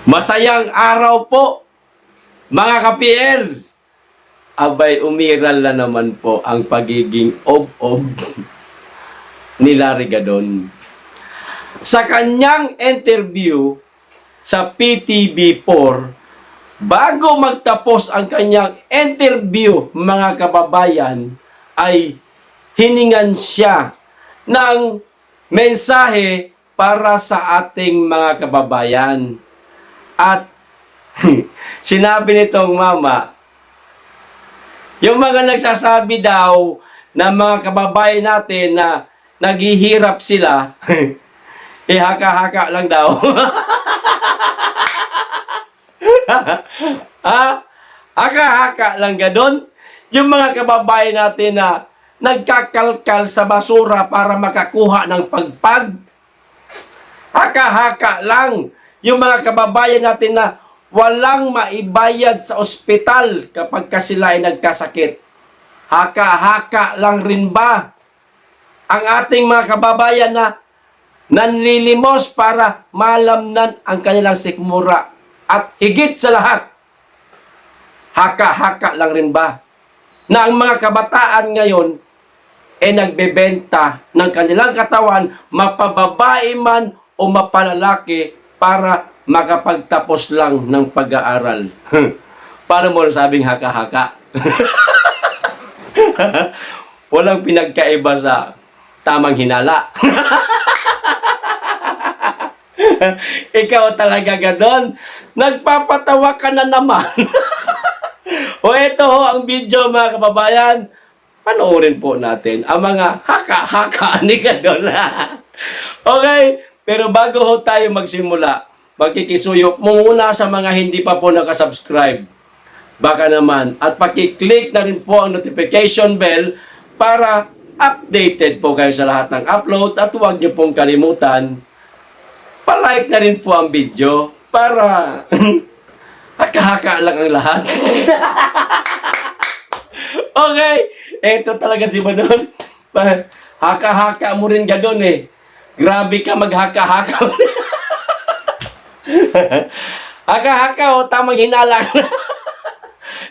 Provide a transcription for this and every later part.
Masayang araw po, mga ka-PL. Abay, umiral na naman po ang pagiging ob-ob ni Larry Gadon. Sa kanyang interview sa PTV4, bago magtapos ang kanyang interview, mga kababayan, ay hiningan siya ng mensahe para sa ating mga kababayan. At sinabi nitong mama, yung mga nagsasabi daw na mga kababayan natin na naghihirap sila, haka-haka lang daw. Ha? Haka-haka lang gadon. Yung mga kababayan natin na nagkakalkal sa basura para makakuha ng pagpag, haka-haka lang. Yung mga kababayan natin na walang maibayad sa ospital kapag sila ay nagkasakit, haka-haka lang rin ba ang ating mga kababayan na nanlilimos para malamnan ang kanilang sikmura? At higit sa lahat, haka-haka lang rin ba na ang mga kabataan ngayon ay nagbebenta ng kanilang katawan, mapababae man o mapalalaki, para makapagtapos lang ng pag-aaral? Paano mo sabing haka-haka? Walang pinagkaiba sa tamang hinala. Ikaw talaga gadon. Nagpapatawa ka na naman. O ito ho ang video, mga kababayan. Panoorin po natin ang mga haka-haka ni gadon. Okay, pero bago ho tayo magsimula, magkikisuyo muna sa mga hindi pa po nakasubscribe. Baka naman, at pakiclick na rin po ang notification bell para updated po kayo sa lahat ng upload. At huwag niyo pong kalimutan, palike na rin po ang video para haka-haka lang ang lahat. Okay, eto talaga si Badon. Haka-haka mo rin gadon eh. Grabe ka maghaka-haka. Haka-haka o tamang hinala.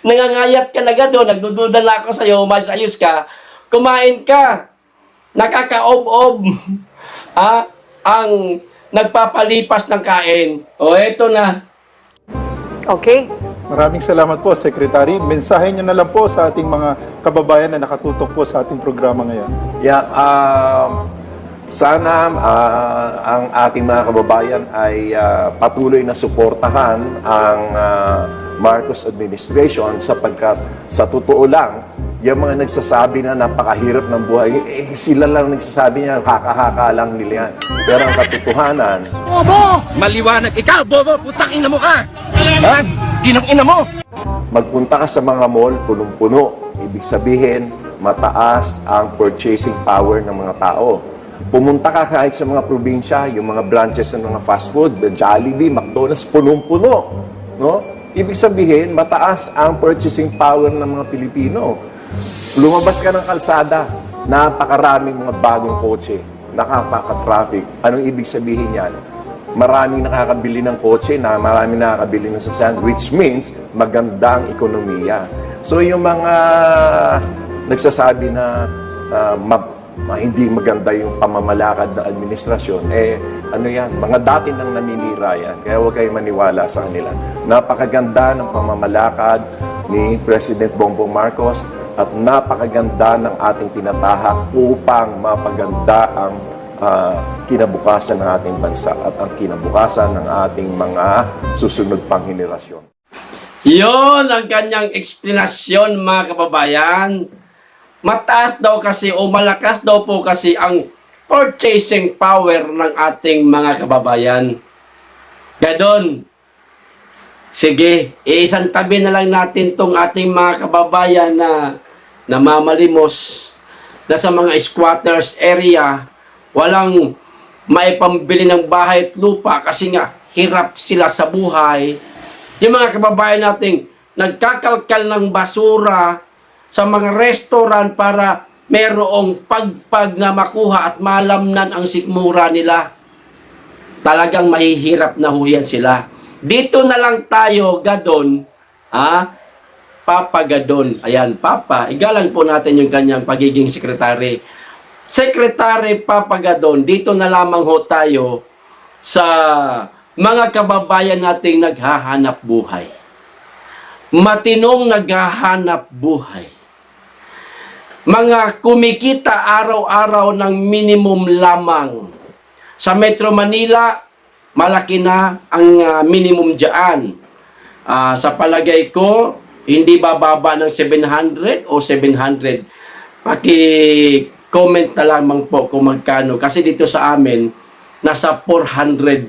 Nangangayat ka na gadon. Nagdududa na ako sa'yo. Masayos ka. Kumain ka. Nakaka-ob-ob. Ang nagpapalipas ng kain. O eto na. Okay. Maraming salamat po, Secretary. Mensahe niyo na lang po sa ating mga kababayan na nakatutok po sa ating programa ngayon. Yeah, sana ang ating mga kababayan ay patuloy na suportahan ang Marcos administration sapagkat sa totoo lang, yung mga nagsasabi na napakahirap ng buhay, sila lang nagsasabi niya, haka-haka lang nila yan. Pero ang katotohanan, Bobo! Maliwanag ikaw, Bobo! Putang ina mo ka! Ha? Ginang ina mo! magpunta ka sa mga mall, punong-puno. Ibig sabihin, mataas ang purchasing power ng mga tao. Pumunta ka kahit sa mga probinsya, yung mga branches ng mga fast food, Jollibee, McDonald's, punong-puno. No? Ibig sabihin, mataas ang purchasing power ng mga Pilipino. Lumabas ka ng kalsada, napakaraming mga bagong kotse, nakapaka-traffic. Anong ibig sabihin yan? Maraming nakakabili ng kotse, maraming nakakabili ng sasakyan, which means maganda ang ekonomiya. So yung mga nagsasabi na hindi maganda yung pamamalakad ng administrasyon, ano yan, mga dati nang naninira yan. Kaya huwag kayong maniwala sa kanila. Napakaganda ng pamamalakad ni President Bongbong Marcos at napakaganda ng ating tinatahak upang mapaganda ang kinabukasan ng ating bansa at ang kinabukasan ng ating mga susunod pang henerasyon. Yon ang kanyang eksplanasyon, mga kababayan. Mataas daw kasi o malakas daw po kasi ang purchasing power ng ating mga kababayan. Gadon, sige, isang tabi na lang natin tong ating mga kababayan na namamalimos na sa mga squatters area, walang maipambili ng bahay at lupa kasi nga hirap sila sa buhay. Yung mga kababayan nating nagkakalkal ng basura sa mga restaurant para merong pagpag na makuha at malamnan ang sikmura nila. Talagang mahihirap na huyan sila. Dito na lang tayo, Gadon, Papa Gadon. Ayan, Papa, igalan po natin yung kanyang pagiging sekretary. Sekretary Papa Gadon, dito na lamang ho tayo sa mga kababayan nating naghahanap buhay. Matinong naghahanap buhay. Mga kumikita araw-araw ng minimum lamang. Sa Metro Manila, malaki na ang minimum dyan. Sa palagay ko, hindi bababa ng 700 o 700. Paki-comment na lamang po kung magkano. Kasi dito sa amin, nasa 420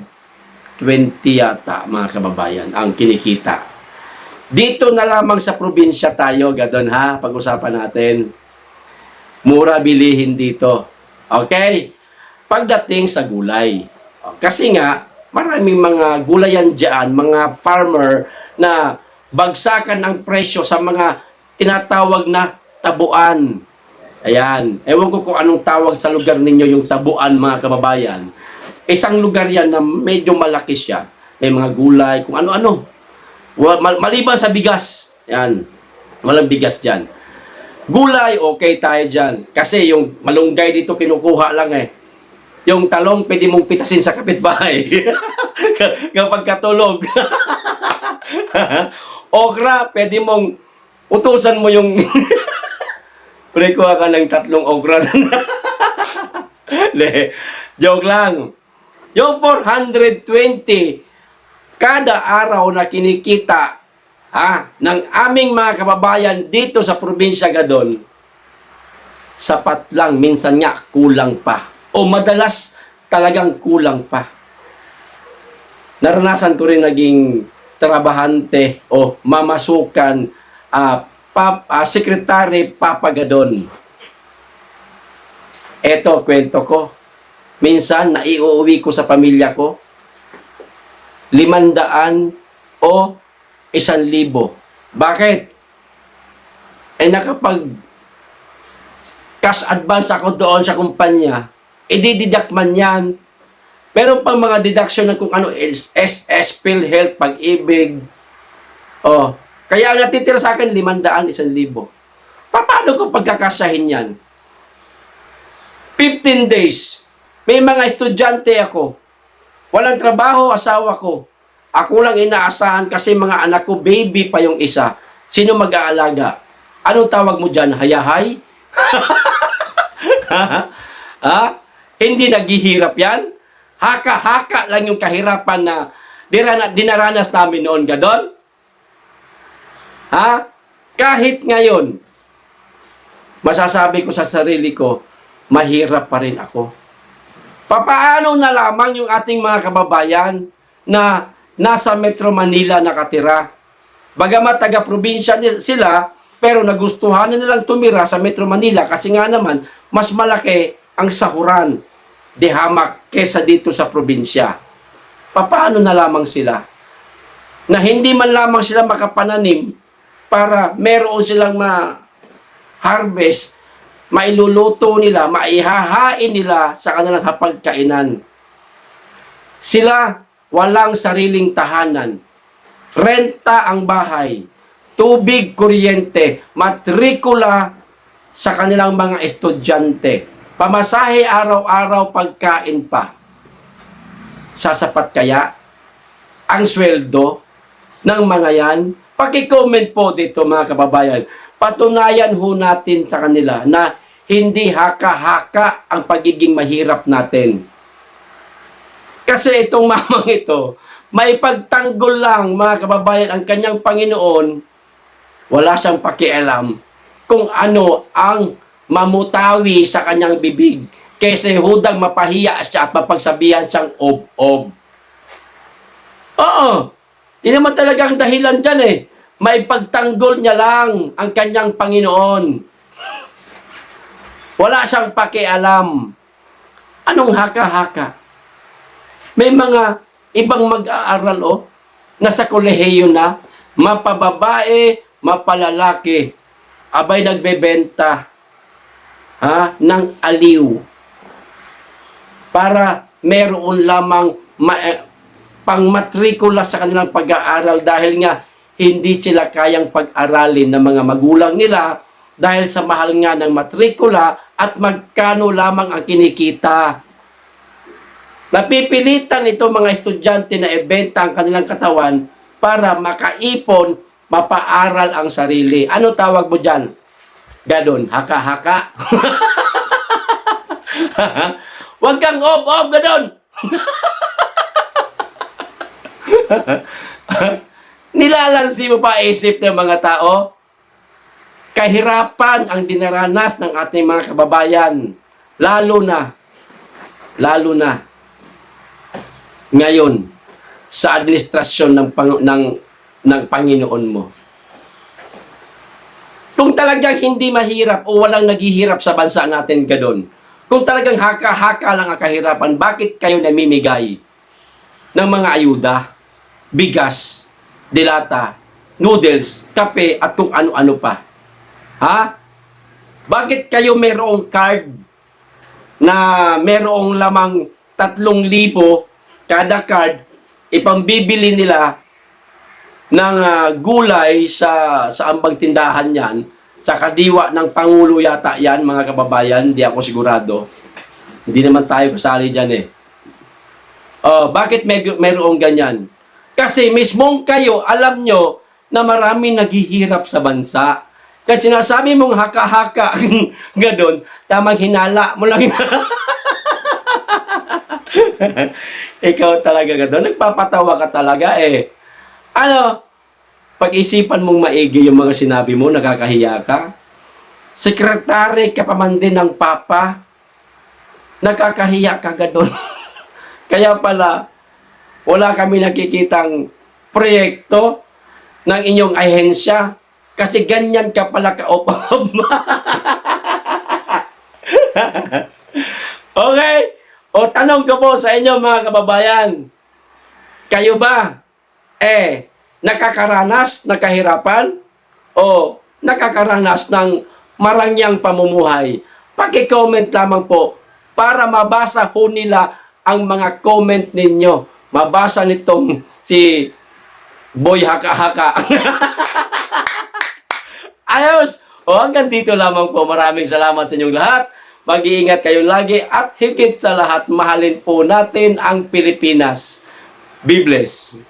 yata, mga kababayan, ang kinikita. Dito na lamang sa probinsya tayo, Gadon, ha? Pag-usapan natin. Mura bilihin dito. Okay? Pagdating sa gulay. Kasi nga, maraming mga gulayan dyan, mga farmer na bagsakan ang presyo sa mga tinatawag na tabuan. Ayan. Ewan ko kung anong tawag sa lugar ninyo yung tabuan, mga kababayan. Isang lugar yan na medyo malaki siya. May mga gulay, kung ano-ano. Maliban sa bigas. Ayan. Walang bigas dyan. Gulay, okay tayo dyan. Kasi yung malunggay dito kinukuha lang eh. Yung talong, pwede mong pitasin sa kapitbahay. Kapag katulog. Okra, pwede mong utusan mo yung... Prekuha ka ng 3 okra. Joke lang. Yung 420, kada araw na kinikita ng aming mga kababayan dito sa probinsya Gadon, sapat lang, minsan nga kulang pa. O madalas talagang kulang pa. Naranasan ko rin naging trabahante o mamasukan Secretary Papa Gadon. Eto, kwento ko. Minsan, naiuwi ko sa pamilya ko, 500 o 1,000. Bakit? Nakapag cash advance ako doon sa kumpanya, dididak man yan. Pero pang mga deduction ng kung ano, SS, PhilHealth, Pag-ibig, kaya ang natitira sa akin, 500, 1,000. Paano ko pagkakasahin yan? 15 days. May mga estudyante ako. Walang trabaho, asawa ko. Ako lang inaasahan kasi mga anak ko, baby pa yung isa. Sino mag-aalaga? Anong tawag mo dyan? Hayahay? Hindi naghihirap yan? Haka-haka lang yung kahirapan na dinaranas namin noon, Gadon. Kahit ngayon, masasabi ko sa sarili ko, mahirap pa rin ako. Papaano na lamang yung ating mga kababayan na nasa Metro Manila nakatira? Bagamat taga-probinsya sila, pero nagustuhan na nilang tumira sa Metro Manila kasi nga naman, mas malaki ang sahuran de hamak kesa dito sa probinsya. Papaano na lamang sila? Na hindi man lamang sila makapananim para meron silang ma-harvest, mailuluto nila, maihahain nila sa kanilang hapagkainan. Sila walang sariling tahanan. Renta ang bahay, tubig, kuryente, matrikula sa kanilang mga estudyante, pamasahe araw-araw, pagkain pa. Sasapat kaya ang sweldo ng mga yan? Paki-comment po dito, mga kababayan. Patunayan ho natin sa kanila na hindi haka-haka ang pagiging mahirap natin. Kasi itong mamang ito, may pagtanggol lang, mga kababayan, ang kanyang Panginoon, wala siyang pakialam kung ano ang mamutawi sa kanyang bibig. Kasi hudang mapahiya siya at mapagsabihan siyang ob-ob. Oo, yun naman talaga ang dahilan dyan eh. May pagtanggol niya lang ang kanyang Panginoon. Wala siyang pakialam. Anong haka-haka? May mga ibang mag-aaral nasa kolehiyo na, mapababae, mapalalaki, abay nagbebenta ng aliw para meron lamang pangmatrikula sa kanilang pag-aaral dahil nga hindi sila kayang pag-aralin ng mga magulang nila dahil sa mahal nga ng matrikula at magkano lamang ang kinikita. Napipilitan ito mga estudyante na ibenta ang kanilang katawan para makaipon, mapaaral ang sarili. Ano tawag mo dyan? Gadon, haka-haka. Huwag kang ob-ob, gadon. Nilalansi mo pa isip ng mga tao? Kahirapan ang dinaranas ng ating mga kababayan. Lalo na ngayon sa administrasyon ng Panginoon mo. Kung talagang hindi mahirap o walang naghihirap sa bansa natin gadon, kung talagang haka-haka lang ang kahirapan, bakit kayo namimigay ng mga ayuda, bigas, dilata, noodles, kape, at kung ano-ano pa? Ha? Bakit kayo mayroong card na mayroong lamang 3,000 kada card, ipambibili nila ng gulay sa ambang tindahan yan, sa kadiwa ng Pangulo yata yan, mga kababayan, hindi ako sigurado. Hindi naman tayo kasali dyan eh. Bakit mayroong ganyan? Kasi mismong kayo, alam nyo na maraming naghihirap sa bansa. Kasi sinasabi mong haka-haka, gadon, tamang hinala mo lang. Ikaw talaga gadon, nagpapatawa ka talaga eh. Ano, pag-isipan mong maigi yung mga sinabi mo, nakakahiya ka. Sekretary ka pa man din ng Papa, nakakahiya ka gadon. Kaya pala, wala kami nakikitang proyekto ng inyong ahensya kasi ganyan ka pala ka-opab. Okay? O tanong ko po sa inyo mga kababayan, kayo ba nakakaranas ng kahirapan o nakakaranas ng marangyang pamumuhay? Paki-comment lamang po para mabasa po nila ang mga comment ninyo. Mabasa nitong si Boy Haka-Haka. Ayos! O hanggang dito lamang po. Maraming salamat sa inyong lahat. Mag-iingat kayo lagi at higit sa lahat, mahalin po natin ang Pilipinas. Be blessed.